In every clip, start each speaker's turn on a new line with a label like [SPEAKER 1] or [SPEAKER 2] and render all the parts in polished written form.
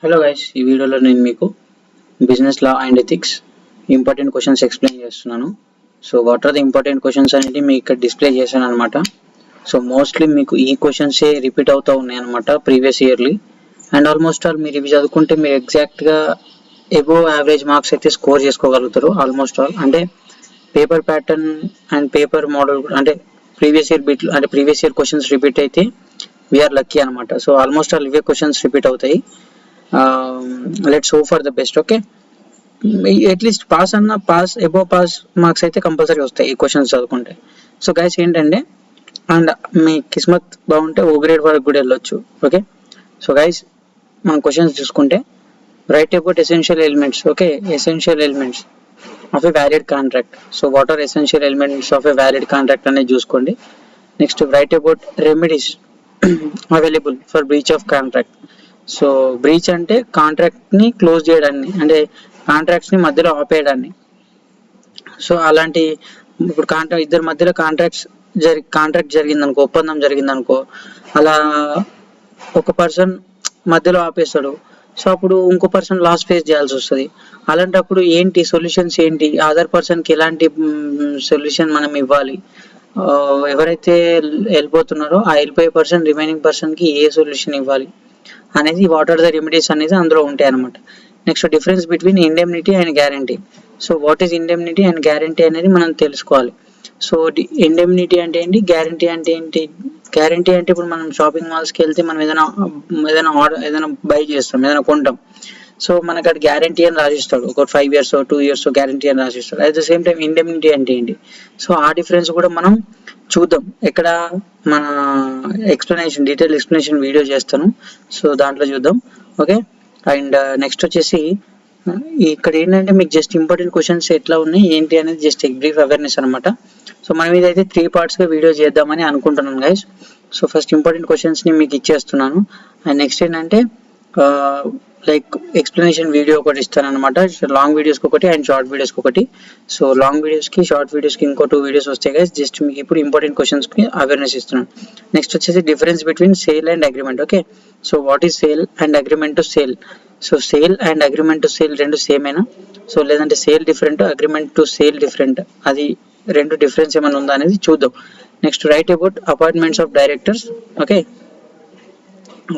[SPEAKER 1] Hello guys, ఈ వీడియోలో నేను మీకు business law and ethics important questions explain చేస్తున్నాను. So what are the important questions అనేది మీకు ఇక్కడ డిస్ప్లే చేశాను అనమాట. సో మోస్ట్లీ మీకు ఈ క్వశ్చన్సే రిపీట్ అవుతూ ఉన్నాయి అనమాట previous yearly. And almost all మీరు ఇవి చదువుకుంటే మీరు ఎగ్జాక్ట్గా ఎబోవ్ యావరేజ్ మార్క్స్ అయితే స్కోర్ చేసుకోగలుగుతారు. ఆల్మోస్ట్ ఆల్ అంటే paper pattern and paper model అంటే ప్రీవియస్ ఇయర్ క్వశ్చన్స్ రిపీట్ అయితే వీఆర్ లక్కీ అనమాట. సో ఆల్మోస్ట్ ఆల్ ఇవే క్వశ్చన్స్ రిపీట్ అవుతాయి. Let's hope for the best. Okay, at least pass above pass marks అయితే compulsory వస్తాయి ఈ క్వశ్చన్స్ చదువుకుంటే. సో గైస్ ఏంటంటే, అండ్ మీ కిస్మత్ బాగుంటే ఓ గ్రేడ్ వరకు కూడా వెళ్ళొచ్చు. ఓకే, సో గైస్ మనం క్వశ్చన్స్ చూసుకుంటే, write about essential elements. Okay, essential elements of a valid contract. So what are essential elements of a valid contract అనేది చూసుకోండి. Next write about remedies available for breach of contract. So breach అంటే కాంట్రాక్ట్ని close చేయడాన్ని, అంటే కాంట్రాక్ట్స్ని మధ్యలో ఆపేయడాన్ని. So అలాంటి ఇప్పుడు ఇద్దరి మధ్యలో కాంట్రాక్ట్ జరిగిందనుకో, ఒప్పందం జరిగిందనుకో, అలా ఒక పర్సన్ మధ్యలో ఆపేస్తాడు. సో అప్పుడు ఇంకో పర్సన్ లాస్ ఫేస్ చేయాల్సి వస్తుంది. అలాంటప్పుడు ఏంటి సొల్యూషన్స్, ఏంటి అదర్ పర్సన్కి ఎలాంటి సొల్యూషన్ మనం ఇవ్వాలి, ఎవరైతే వెళ్ళిపోతున్నారో ఆ వెళ్ళిపోయే పర్సన్ రిమైనింగ్ పర్సన్కి ఏ సొల్యూషన్ ఇవ్వాలి అనేది, వాట్ ఆర్ ద రెమెడీస్ అనేది అందులో ఉంటాయి అనమాట. Next difference between indemnity and guarantee. So what is indemnity and guarantee అనేది మనం తెలుసుకోవాలి. సో ఇండెమ్నిటీ అంటే ఏంటి, గ్యారంటీ అంటే ఏంటి? గ్యారంటీ అంటే ఇప్పుడు మనం షాపింగ్ మాల్స్కి వెళ్తే మనం ఏదైనా బై చేస్తాం, ఏదైనా కొంటాం. సో మనకు అక్కడ గ్యారంటీ అని రాసిస్తాడు, ఒక 5 years 2 years గ్యారంటీ అని రాసిస్తాడు. At the same time indemnity అంటే ఏంటి? సో ఆ డిఫరెన్స్ కూడా మనం చూద్దాం. ఇక్కడ మన డీటెయిల్ ఎక్స్ప్లెనేషన్ వీడియో చేస్తాను, సో దాంట్లో చూద్దాం. ఓకే, అండ్ నెక్స్ట్ వచ్చేసి ఇక్కడ ఏంటంటే మీకు జస్ట్ ఇంపార్టెంట్ క్వశ్చన్స్ ఎట్లా ఉన్నాయి ఏంటి అనేది జస్ట్ బ్రీఫ్ అవేర్నెస్ అనమాట. సో మనం ఇదైతే 3 partsగా వీడియో చేద్దామని అనుకుంటున్నాను గైస్. సో ఫస్ట్ ఇంపార్టెంట్ క్వశ్చన్స్ని మీకు ఇచ్చేస్తున్నాను. అండ్ నెక్స్ట్ ఏంటంటే లైక్ ఎక్స్ప్లెనేషన్ వీడియో ఒకటి ఇస్తాను అనమాట, లాంగ్ వీడియోస్కి ఒకటి అండ్ షార్ట్ వీడియోస్కి ఒకటి. సో లాంగ్ వీడియోస్కి షార్ట్ వీడియోస్కి ఇంకో 2 videos వస్తాయి గైస్. జస్ట్ మీకు ఇప్పుడు ఇంపార్టెంట్ క్వశ్చన్స్కి అవేర్నెస్ ఇస్తున్నాను. నెక్స్ట్ వచ్చేసి difference between sale and agreement. Okay, so what is sale and agreement to sale? So sale and agreement to sale రెండు సేమేనా? సో లేదంటే sale different, agreement to sale different, అది రెండు difference ఏమైనా ఉందా అనేది చూద్దాం. Next write about appointments of directors. Okay,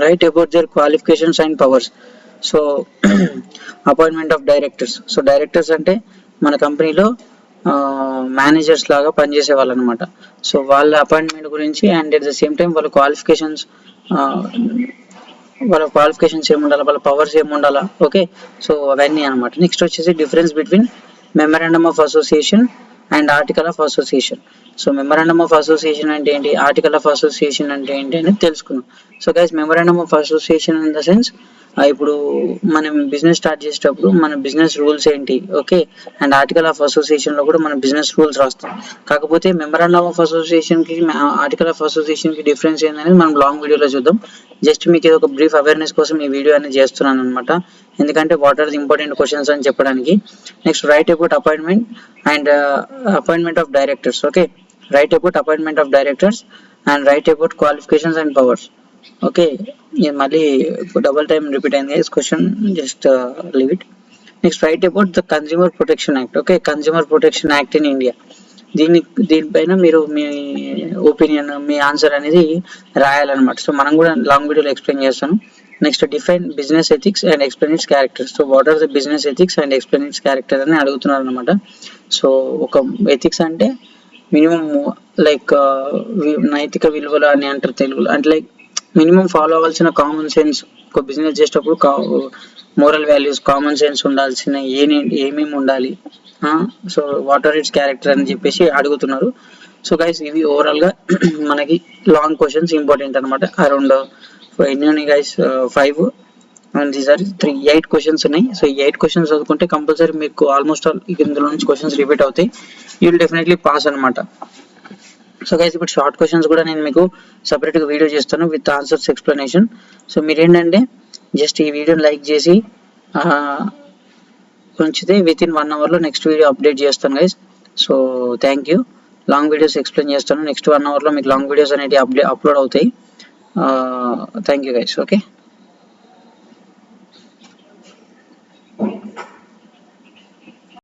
[SPEAKER 1] write about their qualifications and powers. So appointment of directors. So directors అంటే మన కంపెనీలో మేనేజర్స్ లాగా పనిచేసే వాళ్ళు అనమాట. సో వాళ్ళ అపాయింట్మెంట్ గురించి and at the same time వాళ్ళ క్వాలిఫికేషన్స్ ఏముండాలి, వాళ్ళ పవర్స్ ఏముండాలా. ఓకే, సో అవన్నీ అనమాట. నెక్స్ట్ వచ్చేసి difference between memorandum of association and article of association. So memorandum of association అంటే ఏంటి, ఆర్టికల్ ఆఫ్ అసోసియేషన్ అంటే ఏంటి అనేది తెలుసుకుందాం. So guys memorandum of association in the sense, ఇప్పుడు మనం బిజినెస్ స్టార్ట్ చేసేటప్పుడు మన బిజినెస్ రూల్స్ ఏంటి, ఓకే, అండ్ ఆర్టికల్ ఆఫ్ అసోసియేషన్లో కూడా మనం బిజినెస్ రూల్స్ రాస్తాం. కాకపోతే మెమరాండమ్ ఆఫ్ అసోసియేషన్కి ఆర్టికల్ ఆఫ్ అసోసియేషన్కి డిఫరెన్స్ ఏంటనేది మనం లాంగ్ వీడియోలో చూద్దాం. జస్ట్ మీకు ఇది ఒక బ్రీఫ్ అవేర్నెస్ కోసం ఈ వీడియో అనేది చేస్తున్నాను అనమాట, ఎందుకంటే what are the important questions అని చెప్పడానికి. Next write about appointment and appointment of directors. Okay, write about appointment of directors and write about qualifications and powers. Okay, మళ్ళీ డబుల్ టైం రిపీట్ అయింది question, just leave it. Next write about the consumer protection act. Okay, consumer protection act in India. దీనిపైన మీరు మీ opinion, మీ answer అనేది రాయాలన్నమాట. So మనం కూడా long వీడియోలో explain చేస్తాను. Next define business ethics and explain its characters. So what are the business ethics and explain its character అని అడుగుతున్నారు అనమాట. సో ఒక ఎథిక్స్ అంటే మినిమం లైక్ నైతిక విలువలు అని అంటారు తెలుగులో, అంటే లైక్ మినిమం ఫాలో అవ్వాల్సిన కామన్ సెన్స్. ఒక బిజినెస్ చేసేటప్పుడు మోరల్ వాల్యూస్, కామన్ సెన్స్ ఉండాల్సిన ఏమేమి ఉండాలి, so what are its character అని చెప్పేసి అడుగుతున్నారు. సో గైస్ ఇవి ఓవరాల్గా మనకి లాంగ్ క్వశ్చన్స్ ఇంపార్టెంట్ అనమాట. అరౌండ్ ఎన్ని ఉన్నాయి guys, 5 and these are 8 questions ఉన్నాయి. సో ఈ 8 క్వశ్చన్స్ చదువుకుంటే కంపల్సరీ మీకు ఆల్మోస్ట్ ఆల్ ఇందులో నుంచి క్వశ్చన్స్ రిపీట్ అవుతాయి, యూ విల్ డెఫినెట్లీ పాస్ అనమాట. సో గైస్ ఇప్పుడు షార్ట్ క్వశ్చన్స్ కూడా నేను మీకు సపరేట్గా వీడియో చేస్తాను విత్ ఆన్సర్స్ ఎక్స్ప్లెనేషన్. సో మీరు ఏంటంటే జస్ట్ ఈ వీడియోని లైక్ చేసి ఉంచితే విత్ ఇన్ 1 hourలో నెక్స్ట్ వీడియో అప్డేట్ చేస్తాను guys. So thank you. Long videos explain చేస్తాను, నెక్స్ట్ 1 hourలో మీకు లాంగ్ వీడియోస్ అనేవి అప్లోడ్ అవుతాయి. Thank you guys. ఓకే.